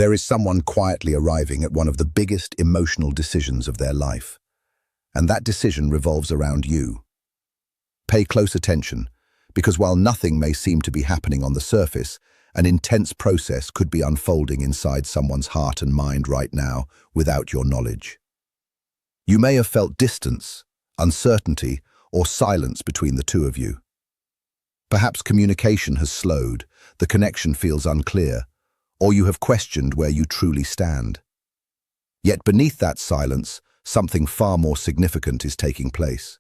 There is someone quietly arriving at one of the biggest emotional decisions of their life, and that decision revolves around you. Pay close attention, because while nothing may seem to be happening on the surface, an intense process could be unfolding inside someone's heart and mind right now without your knowledge. You may have felt distance, uncertainty, or silence between the two of you. Perhaps communication has slowed, the connection feels unclear, or you have questioned where you truly stand. Yet beneath that silence, something far more significant is taking place.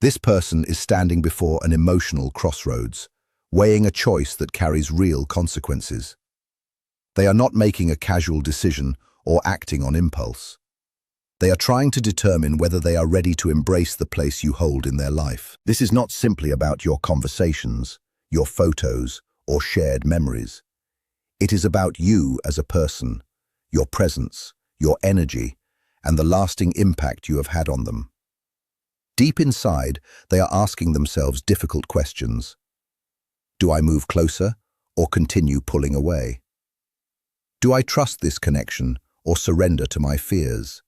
This person is standing before an emotional crossroads, weighing a choice that carries real consequences. They are not making a casual decision or acting on impulse. They are trying to determine whether they are ready to embrace the place you hold in their life. This is not simply about your conversations, your photos, or shared memories. It is about you as a person, your presence, your energy, and the lasting impact you have had on them. Deep inside, they are asking themselves difficult questions. Do I move closer or continue pulling away? Do I trust this connection or surrender to my fears?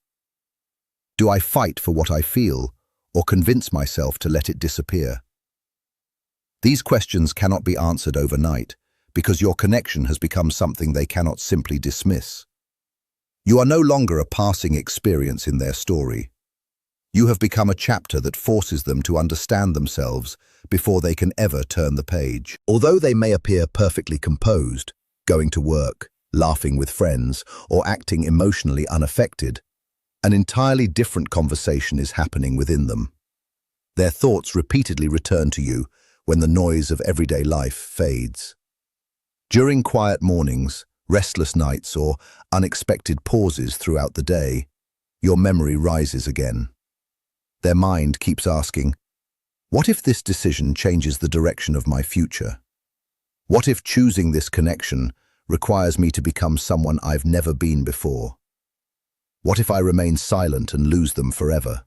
Do I fight for what I feel or convince myself to let it disappear? These questions cannot be answered overnight because your connection has become something they cannot simply dismiss. You are no longer a passing experience in their story. You have become a chapter that forces them to understand themselves before they can ever turn the page. Although they may appear perfectly composed, going to work, laughing with friends, or acting emotionally unaffected, an entirely different conversation is happening within them. Their thoughts repeatedly return to you when the noise of everyday life fades. During quiet mornings, restless nights, or unexpected pauses throughout the day, your memory rises again. Their mind keeps asking, what if this decision changes the direction of my future? What if choosing this connection requires me to become someone I've never been before? What if I remain silent and lose them forever?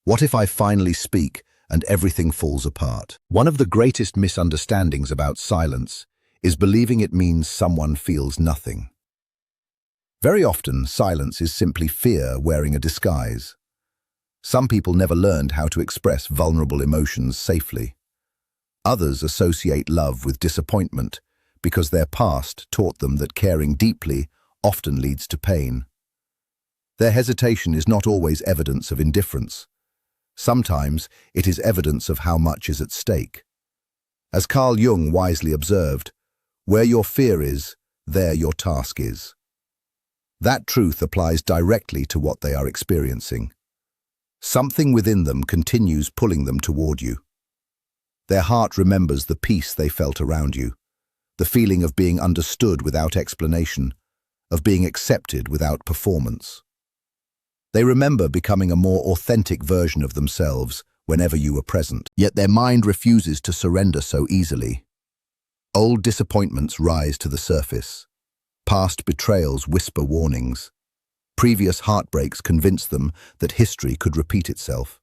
What if I finally speak and everything falls apart? One of the greatest misunderstandings about silence is believing it means someone feels nothing. Very often, silence is simply fear wearing a disguise. Some people never learned how to express vulnerable emotions safely. Others associate love with disappointment because their past taught them that caring deeply often leads to pain. Their hesitation is not always evidence of indifference. Sometimes it is evidence of how much is at stake. As Carl Jung wisely observed, where your fear is, there your task is. That truth applies directly to what they are experiencing. Something within them continues pulling them toward you. Their heart remembers the peace they felt around you, the feeling of being understood without explanation, of being accepted without performance. They remember becoming a more authentic version of themselves whenever you were present, yet their mind refuses to surrender so easily. Old disappointments rise to the surface. Past betrayals whisper warnings. Previous heartbreaks convince them that history could repeat itself.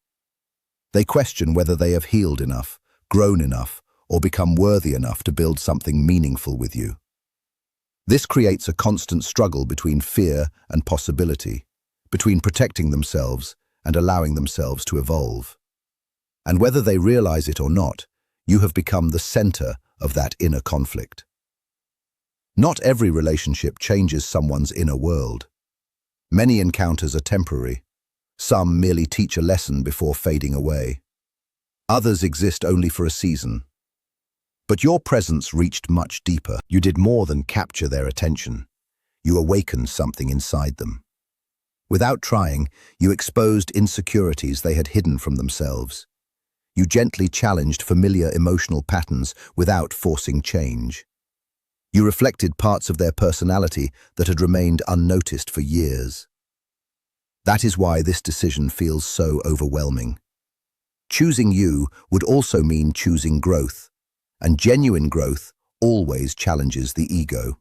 They question whether they have healed enough, grown enough, or become worthy enough to build something meaningful with you. This creates a constant struggle between fear and possibility, between protecting themselves and allowing themselves to evolve. And whether they realize it or not, you have become the center of that inner conflict. Not every relationship changes someone's inner world. Many encounters are temporary. Some merely teach a lesson before fading away. Others exist only for a season. But your presence reached much deeper. You did more than capture their attention. You awakened something inside them. Without trying, you exposed insecurities they had hidden from themselves. You gently challenged familiar emotional patterns without forcing change. You reflected parts of their personality that had remained unnoticed for years. That is why this decision feels so overwhelming. Choosing you would also mean choosing growth, and genuine growth always challenges the ego.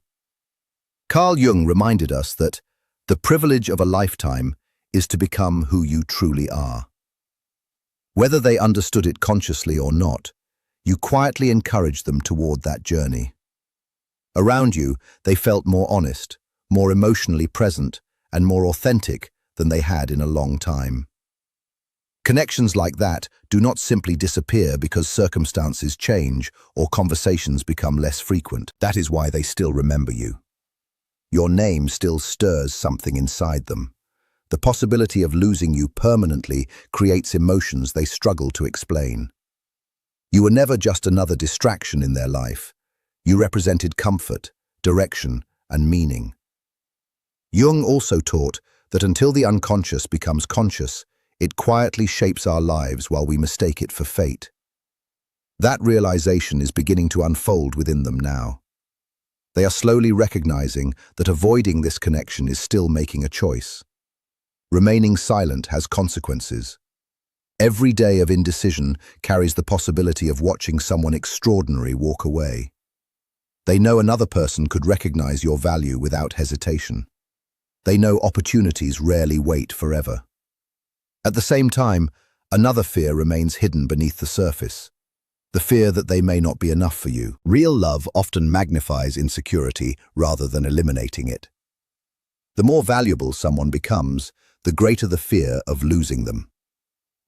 Carl Jung reminded us that the privilege of a lifetime is to become who you truly are. Whether they understood it consciously or not, you quietly encouraged them toward that journey. Around you, they felt more honest, more emotionally present, and more authentic than they had in a long time. Connections like that do not simply disappear because circumstances change or conversations become less frequent. That is why they still remember you. Your name still stirs something inside them. The possibility of losing you permanently creates emotions they struggle to explain. You were never just another distraction in their life. You represented comfort, direction, and meaning. Jung also taught that until the unconscious becomes conscious, it quietly shapes our lives while we mistake it for fate. That realization is beginning to unfold within them now. They are slowly recognizing that avoiding this connection is still making a choice. Remaining silent has consequences. Every day of indecision carries the possibility of watching someone extraordinary walk away. They know another person could recognize your value without hesitation. They know opportunities rarely wait forever. At the same time, another fear remains hidden beneath the surface. The fear that they may not be enough for you. Real love often magnifies insecurity rather than eliminating it. The more valuable someone becomes, the greater the fear of losing them.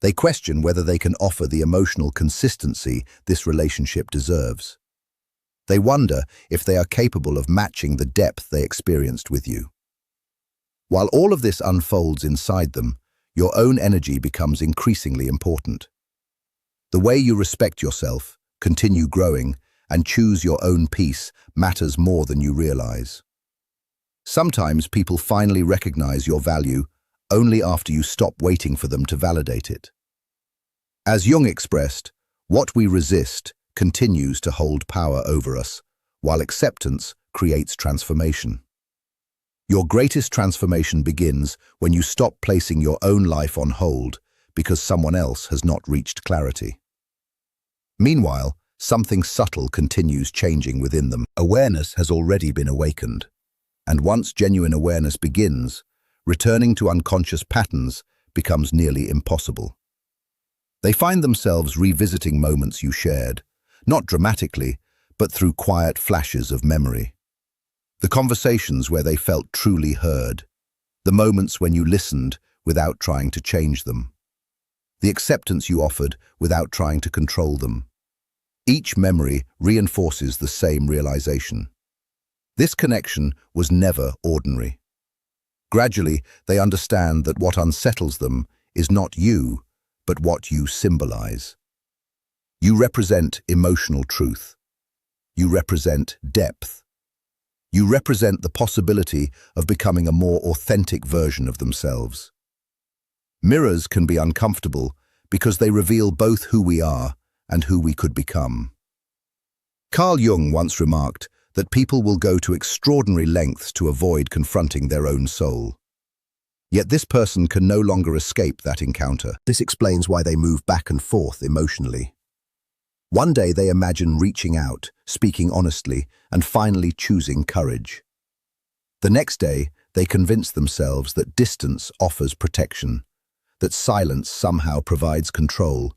They question whether they can offer the emotional consistency this relationship deserves. They wonder if they are capable of matching the depth they experienced with you. While all of this unfolds inside them, your own energy becomes increasingly important. The way you respect yourself, continue growing, and choose your own peace matters more than you realize. Sometimes people finally recognize your value only after you stop waiting for them to validate it. As Jung expressed, what we resist continues to hold power over us, while acceptance creates transformation. Your greatest transformation begins when you stop placing your own life on hold because someone else has not reached clarity. Meanwhile, something subtle continues changing within them. Awareness has already been awakened, and once genuine awareness begins, returning to unconscious patterns becomes nearly impossible. They find themselves revisiting moments you shared, not dramatically, but through quiet flashes of memory. The conversations where they felt truly heard, the moments when you listened without trying to change them, the acceptance you offered without trying to control them. Each memory reinforces the same realization. This connection was never ordinary. Gradually, they understand that what unsettles them is not you, but what you symbolize. You represent emotional truth. You represent depth. You represent the possibility of becoming a more authentic version of themselves. Mirrors can be uncomfortable because they reveal both who we are and who we could become. Carl Jung once remarked that people will go to extraordinary lengths to avoid confronting their own soul. Yet this person can no longer escape that encounter. This explains why they move back and forth emotionally. One day they imagine reaching out, speaking honestly, and finally choosing courage. The next day, they convince themselves that distance offers protection, that silence somehow provides control,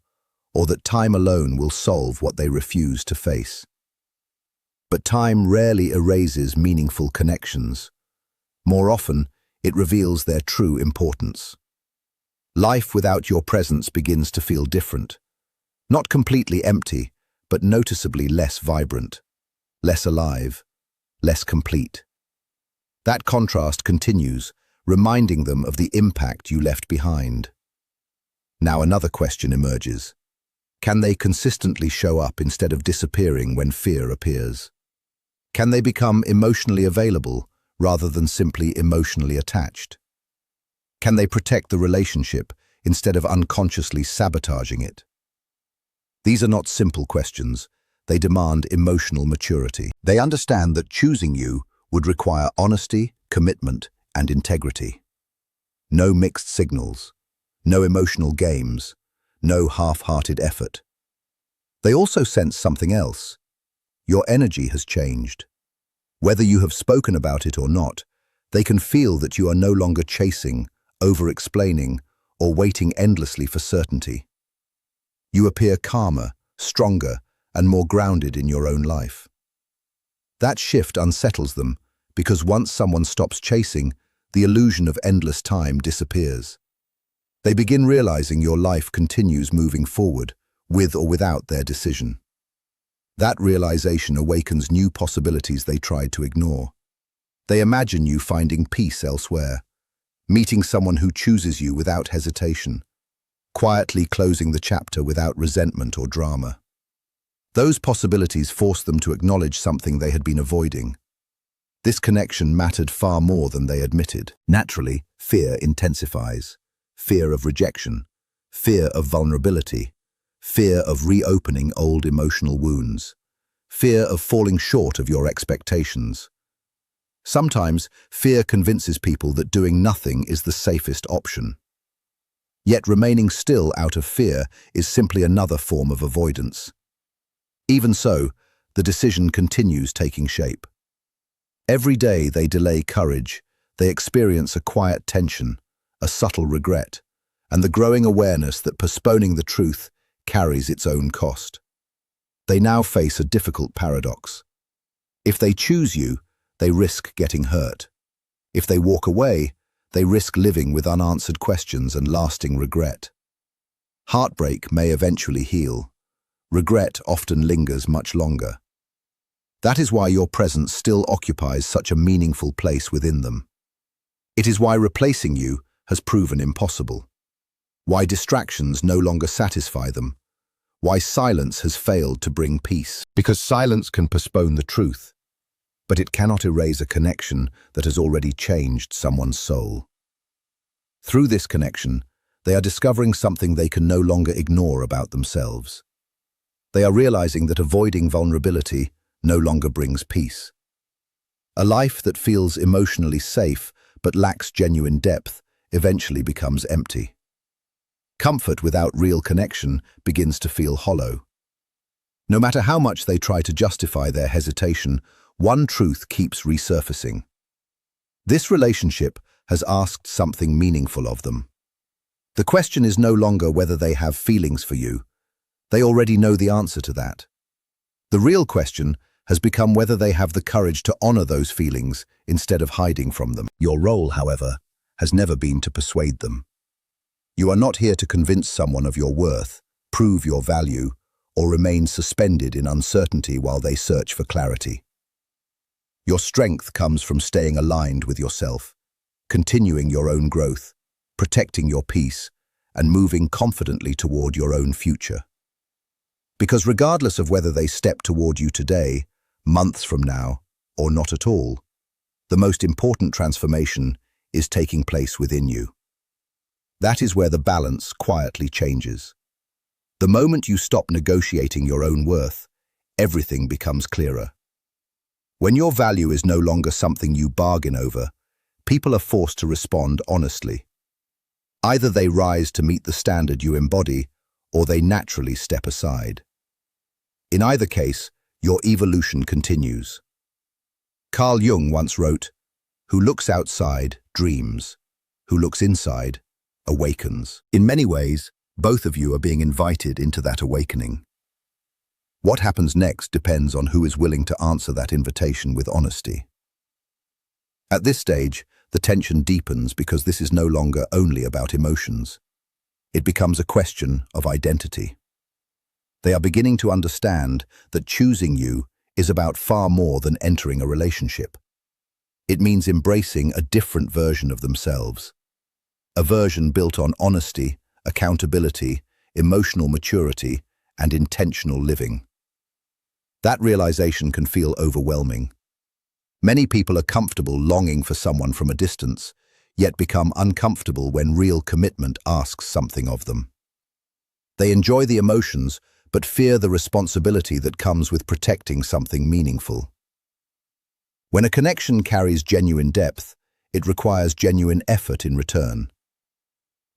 or that time alone will solve what they refuse to face. But time rarely erases meaningful connections. More often, it reveals their true importance. Life without your presence begins to feel different. Not completely empty, but noticeably less vibrant, less alive, less complete. That contrast continues, reminding them of the impact you left behind. Now another question emerges. Can they consistently show up instead of disappearing when fear appears? Can they become emotionally available rather than simply emotionally attached? Can they protect the relationship instead of unconsciously sabotaging it? These are not simple questions. They demand emotional maturity. They understand that choosing you would require honesty, commitment, and integrity. No mixed signals, no emotional games, no half-hearted effort. They also sense something else. Your energy has changed. Whether you have spoken about it or not, they can feel that you are no longer chasing, over-explaining, or waiting endlessly for certainty. You appear calmer, stronger, and more grounded in your own life. That shift unsettles them because once someone stops chasing, the illusion of endless time disappears. They begin realizing your life continues moving forward, with or without their decision. That realization awakens new possibilities they tried to ignore. They imagine you finding peace elsewhere, meeting someone who chooses you without hesitation, quietly closing the chapter without resentment or drama. Those possibilities force them to acknowledge something they had been avoiding. This connection mattered far more than they admitted. Naturally, fear intensifies. Fear of rejection, fear of vulnerability, fear of reopening old emotional wounds, fear of falling short of your expectations. Sometimes, fear convinces people that doing nothing is the safest option. Yet remaining still out of fear is simply another form of avoidance. Even so, the decision continues taking shape. Every day they delay courage, they experience a quiet tension, a subtle regret, and the growing awareness that postponing the truth carries its own cost. They now face a difficult paradox. If they choose you, they risk getting hurt. If they walk away, they risk living with unanswered questions and lasting regret. Heartbreak may eventually heal. Regret often lingers much longer. That is why your presence still occupies such a meaningful place within them. It is why replacing you has proven impossible. Why distractions no longer satisfy them. Why silence has failed to bring peace. Because silence can postpone the truth, but it cannot erase a connection that has already changed someone's soul. Through this connection, they are discovering something they can no longer ignore about themselves. They are realizing that avoiding vulnerability no longer brings peace. A life that feels emotionally safe but lacks genuine depth eventually becomes empty. Comfort without real connection begins to feel hollow. No matter how much they try to justify their hesitation, one truth keeps resurfacing. This relationship has asked something meaningful of them. The question is no longer whether they have feelings for you. They already know the answer to that. The real question has become whether they have the courage to honor those feelings instead of hiding from them. Your role, however, has never been to persuade them. You are not here to convince someone of your worth, prove your value, or remain suspended in uncertainty while they search for clarity. Your strength comes from staying aligned with yourself, continuing your own growth, protecting your peace, and moving confidently toward your own future. Because regardless of whether they step toward you today, months from now, or not at all, the most important transformation is taking place within you. That is where the balance quietly changes. The moment you stop negotiating your own worth, everything becomes clearer. When your value is no longer something you bargain over, people are forced to respond honestly. Either they rise to meet the standard you embody, or they naturally step aside. In either case, your evolution continues. Carl Jung once wrote, "Who looks outside dreams, who looks inside awakens." In many ways, both of you are being invited into that awakening. What happens next depends on who is willing to answer that invitation with honesty. At this stage, the tension deepens because this is no longer only about emotions. It becomes a question of identity. They are beginning to understand that choosing you is about far more than entering a relationship. It means embracing a different version of themselves. A version built on honesty, accountability, emotional maturity, and intentional living. That realization can feel overwhelming. Many people are comfortable longing for someone from a distance, yet become uncomfortable when real commitment asks something of them. They enjoy the emotions, but fear the responsibility that comes with protecting something meaningful. When a connection carries genuine depth, it requires genuine effort in return.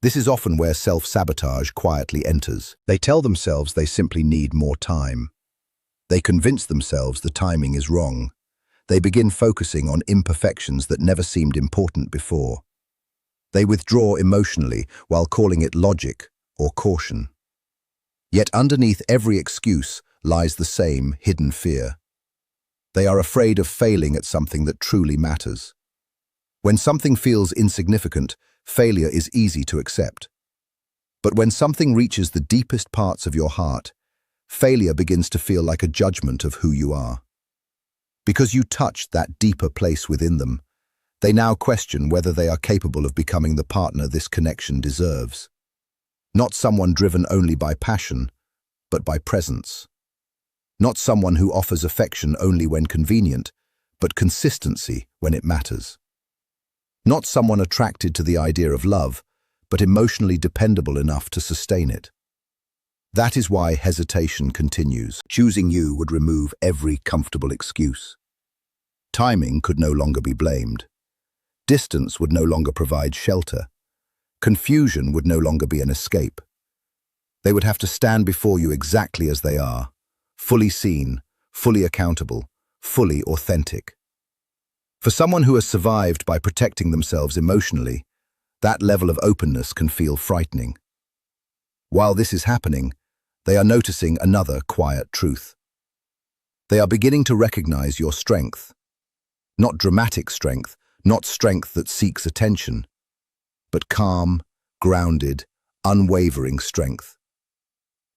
This is often where self-sabotage quietly enters. They tell themselves they simply need more time. They convince themselves the timing is wrong. They begin focusing on imperfections that never seemed important before. They withdraw emotionally while calling it logic or caution. Yet underneath every excuse lies the same hidden fear. They are afraid of failing at something that truly matters. When something feels insignificant, failure is easy to accept. But when something reaches the deepest parts of your heart, failure begins to feel like a judgment of who you are. Because you touched that deeper place within them, they now question whether they are capable of becoming the partner this connection deserves. Not someone driven only by passion, but by presence. Not someone who offers affection only when convenient, but consistency when it matters. Not someone attracted to the idea of love, but emotionally dependable enough to sustain it. That is why hesitation continues. Choosing you would remove every comfortable excuse. Timing could no longer be blamed. Distance would no longer provide shelter. Confusion would no longer be an escape. They would have to stand before you exactly as they are, fully seen, fully accountable, fully authentic. For someone who has survived by protecting themselves emotionally, that level of openness can feel frightening. While this is happening, they are noticing another quiet truth. They are beginning to recognize your strength. Not dramatic strength, not strength that seeks attention, but calm, grounded, unwavering strength.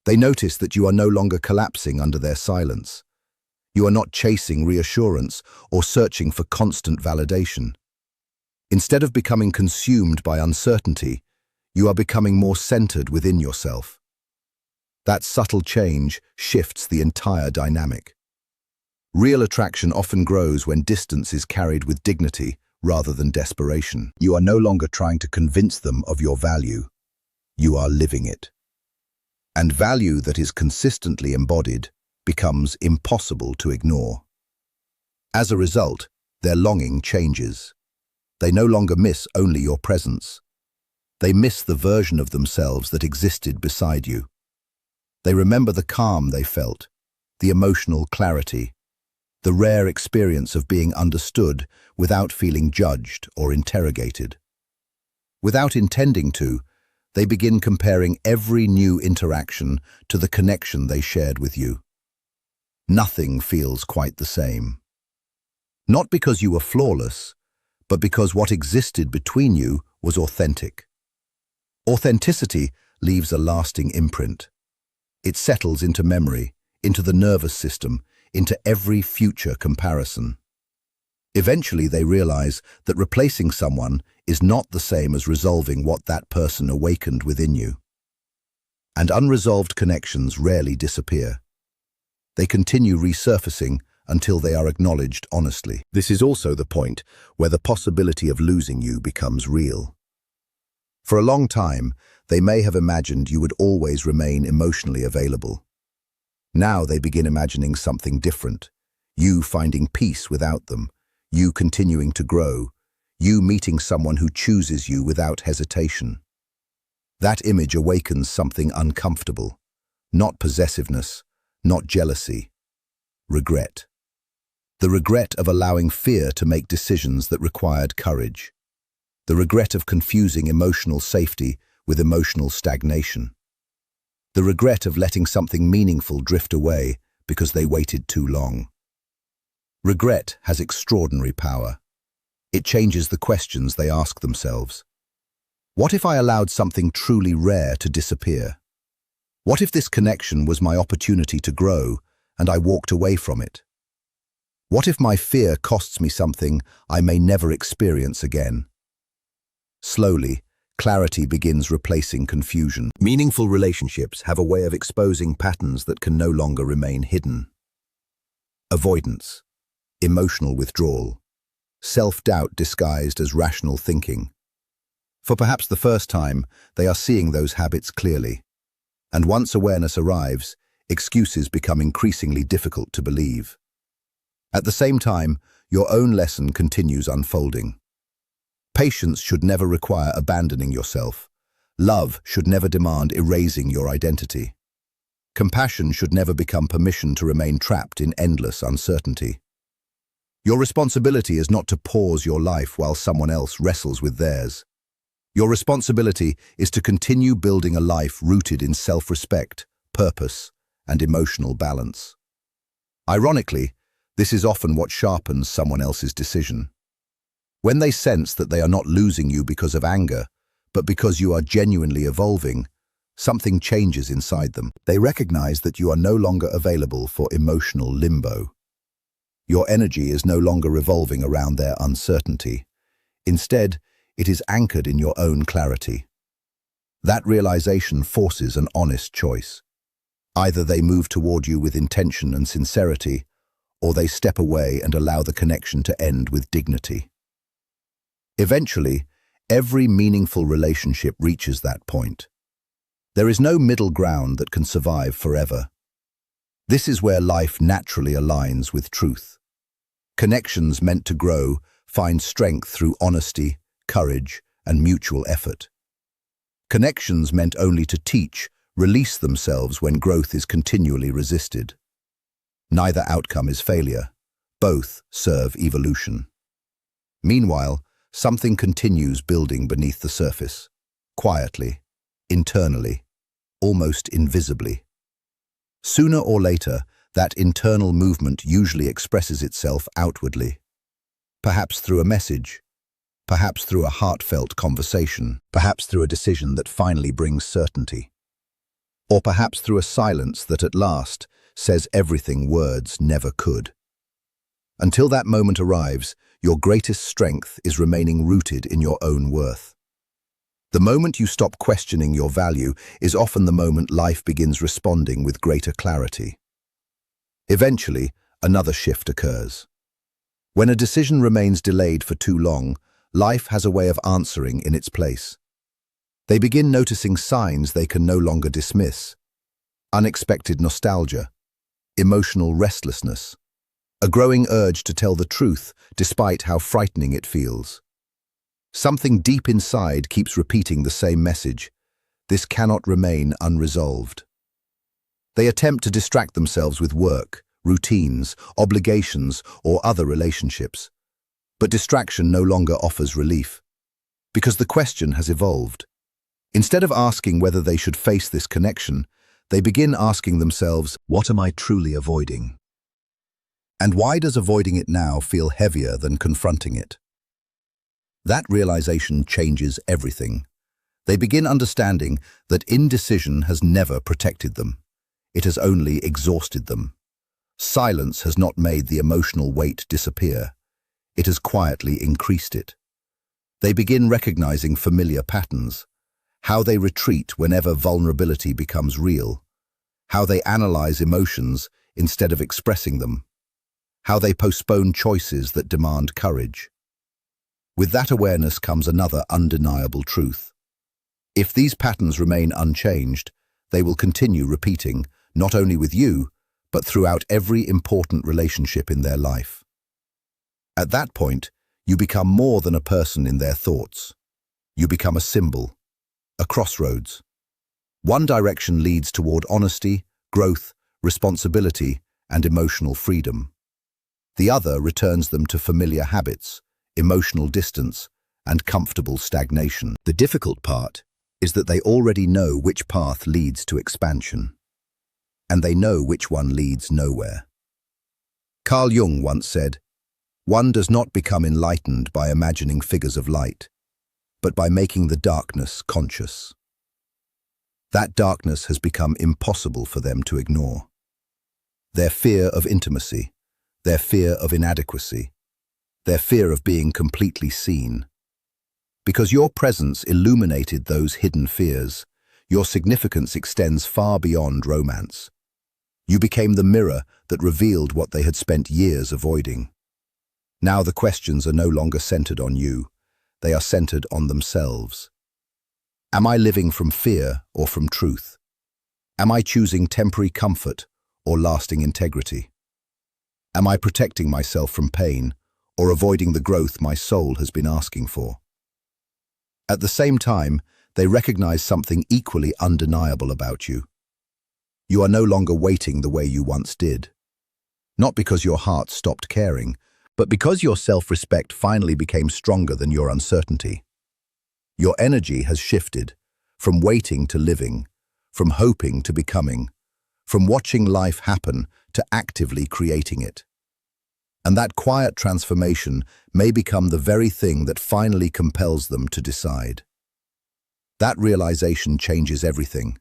They notice that you are no longer collapsing under their silence. You are not chasing reassurance or searching for constant validation. Instead of becoming consumed by uncertainty, you are becoming more centered within yourself. That subtle change shifts the entire dynamic. Real attraction often grows when distance is carried with dignity rather than desperation. You are no longer trying to convince them of your value. You are living it. And value that is consistently embodied becomes impossible to ignore. As a result, their longing changes. They no longer miss only your presence. They miss the version of themselves that existed beside you. They remember the calm they felt, the emotional clarity, the rare experience of being understood without feeling judged or interrogated. Without intending to, they begin comparing every new interaction to the connection they shared with you. Nothing feels quite the same. Not because you were flawless, but because what existed between you was authentic. Authenticity leaves a lasting imprint. It settles into memory, into the nervous system, into every future comparison. Eventually they realize that replacing someone is not the same as resolving what that person awakened within you. And unresolved connections rarely disappear. They continue resurfacing until they are acknowledged honestly. This is also the point where the possibility of losing you becomes real. For a long time, they may have imagined you would always remain emotionally available. Now they begin imagining something different, you finding peace without them, you continuing to grow, you meeting someone who chooses you without hesitation. That image awakens something uncomfortable, not possessiveness, not jealousy, regret. The regret of allowing fear to make decisions that required courage. The regret of confusing emotional safety with emotional stagnation. The regret of letting something meaningful drift away because they waited too long. Regret has extraordinary power. It changes the questions they ask themselves. What if I allowed something truly rare to disappear? What if this connection was my opportunity to grow and I walked away from it? What if my fear costs me something I may never experience again? Slowly, clarity begins replacing confusion. Meaningful relationships have a way of exposing patterns that can no longer remain hidden. Avoidance, emotional withdrawal, self-doubt disguised as rational thinking. For perhaps the first time, they are seeing those habits clearly. And once awareness arrives, excuses become increasingly difficult to believe. At the same time, your own lesson continues unfolding. Patience should never require abandoning yourself. Love should never demand erasing your identity. Compassion should never become permission to remain trapped in endless uncertainty. Your responsibility is not to pause your life while someone else wrestles with theirs. Your responsibility is to continue building a life rooted in self-respect, purpose, and emotional balance. Ironically, This is often what sharpens someone else's decision. When they sense that they are not losing you because of anger, but because you are genuinely evolving, something changes inside them. They recognize that you are no longer available for emotional limbo. Your energy is no longer revolving around their uncertainty. Instead, it is anchored in your own clarity. That realization forces an honest choice. Either they move toward you with intention and sincerity, or they step away and allow the connection to end with dignity. Eventually, every meaningful relationship reaches that point. There is no middle ground that can survive forever. This is where life naturally aligns with truth. Connections meant to grow find strength through honesty, courage, and mutual effort. Connections meant only to teach release themselves when growth is continually resisted. Neither outcome is failure. Both serve evolution. Meanwhile, something continues building beneath the surface, quietly, internally, almost invisibly. Sooner or later, that internal movement usually expresses itself outwardly. Perhaps through a message, perhaps through a heartfelt conversation, perhaps through a decision that finally brings certainty, or perhaps through a silence that at last says everything words never could. Until that moment arrives, your greatest strength is remaining rooted in your own worth. The moment you stop questioning your value is often the moment life begins responding with greater clarity. Eventually, another shift occurs. When a decision remains delayed for too long, life has a way of answering in its place. They begin noticing signs they can no longer dismiss. Unexpected nostalgia, emotional restlessness, a growing urge to tell the truth despite how frightening it feels. Something deep inside keeps repeating the same message. This cannot remain unresolved. They attempt to distract themselves with work, routines, obligations, or other relationships. But distraction no longer offers relief, because the question has evolved. Instead of asking whether they should face this connection, they begin asking themselves, what am I truly avoiding? And why does avoiding it now feel heavier than confronting it? That realization changes everything. They begin understanding that indecision has never protected them. It has only exhausted them. Silence has not made the emotional weight disappear. It has quietly increased it. They begin recognizing familiar patterns, how they retreat whenever vulnerability becomes real, how they analyze emotions instead of expressing them, how they postpone choices that demand courage. With that awareness comes another undeniable truth. If these patterns remain unchanged, they will continue repeating, not only with you, but throughout every important relationship in their life. At that point, you become more than a person in their thoughts. You become a symbol, a crossroads. One direction leads toward honesty, growth, responsibility, and emotional freedom. The other returns them to familiar habits, emotional distance, and comfortable stagnation. The difficult part is that they already know which path leads to expansion, and they know which one leads nowhere. Carl Jung once said, "One does not become enlightened by imagining figures of light, but by making the darkness conscious." That darkness has become impossible for them to ignore. Their fear of intimacy, their fear of inadequacy, their fear of being completely seen. Because your presence illuminated those hidden fears, your significance extends far beyond romance. You became the mirror that revealed what they had spent years avoiding. Now the questions are no longer centered on you, they are centered on themselves. Am I living from fear or from truth? Am I choosing temporary comfort or lasting integrity? Am I protecting myself from pain or avoiding the growth my soul has been asking for? At the same time, they recognize something equally undeniable about you. You are no longer waiting the way you once did. Not because your heart stopped caring, but because your self-respect finally became stronger than your uncertainty. Your energy has shifted from waiting to living, from hoping to becoming, from watching life happen to actively creating it. And that quiet transformation may become the very thing that finally compels them to decide. That realization changes everything.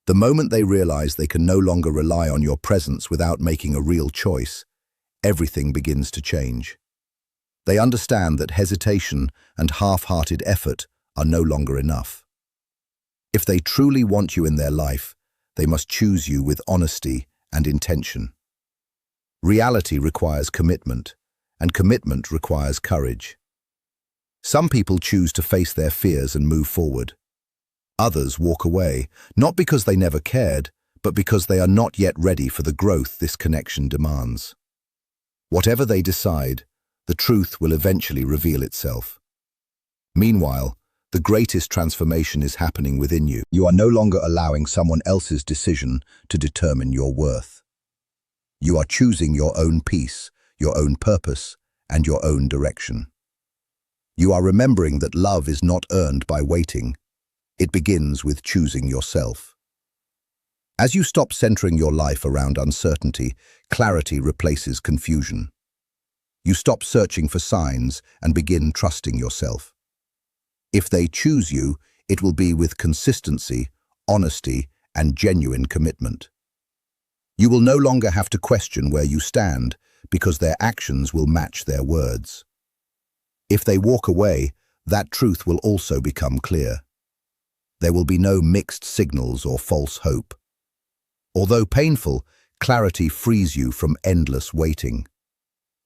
The moment they realize they can no longer rely on your presence without making a real choice, everything begins to change. They understand that hesitation and half-hearted effort are no longer enough. If they truly want you in their life, they must choose you with honesty and intention. Reality requires commitment, and commitment requires courage. Some people choose to face their fears and move forward. Others walk away, not because they never cared, but because they are not yet ready for the growth this connection demands. Whatever they decide, the truth will eventually reveal itself. Meanwhile, the greatest transformation is happening within you. You are no longer allowing someone else's decision to determine your worth. You are choosing your own peace, your own purpose, and your own direction. You are remembering that love is not earned by waiting. It begins with choosing yourself. As you stop centering your life around uncertainty, clarity replaces confusion. You stop searching for signs and begin trusting yourself. If they choose you, it will be with consistency, honesty, and genuine commitment. You will no longer have to question where you stand because their actions will match their words. If they walk away, that truth will also become clear. There will be no mixed signals or false hope. Although painful, clarity frees you from endless waiting.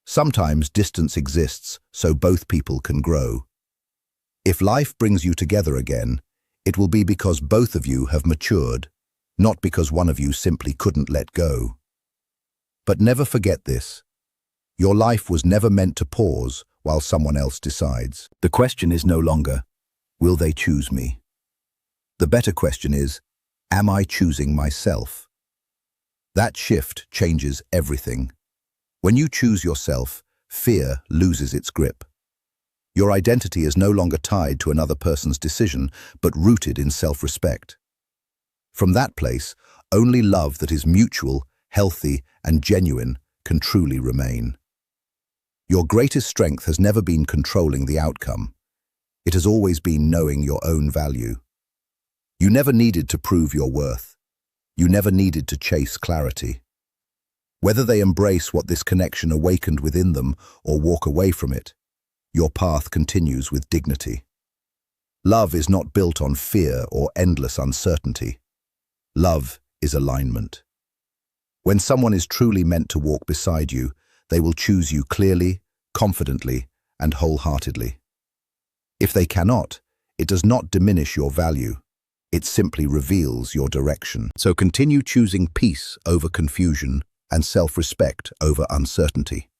Sometimes distance exists so both people can grow. If life brings you together again, it will be because both of you have matured, not because one of you simply couldn't let go. But never forget this. Your life was never meant to pause while someone else decides. The question is no longer, will they choose me? The better question is, am I choosing myself? That shift changes everything. When you choose yourself, fear loses its grip. Your identity is no longer tied to another person's decision, but rooted in self-respect. From that place, only love that is mutual, healthy, and genuine can truly remain. Your greatest strength has never been controlling the outcome. It has always been knowing your own value. You never needed to prove your worth. You never needed to chase clarity. Whether they embrace what this connection awakened within them or walk away from it, your path continues with dignity. Love is not built on fear or endless uncertainty. Love is alignment. When someone is truly meant to walk beside you, they will choose you clearly, confidently, and wholeheartedly. If they cannot, it does not diminish your value. It simply reveals your direction. So continue choosing peace over confusion and self-respect over uncertainty.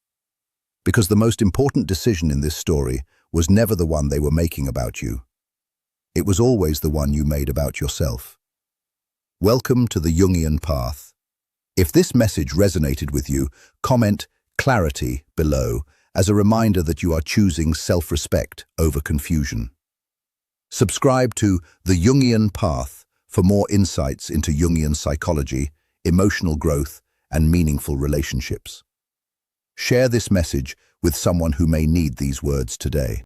Because the most important decision in this story was never the one they were making about you. It was always the one you made about yourself. Welcome to the Jungian path. If this message resonated with you, comment clarity below as a reminder that you are choosing self-respect over confusion. Subscribe to the Jungian path for more insights into Jungian psychology, emotional growth, and meaningful relationships. Share this message with someone who may need these words today.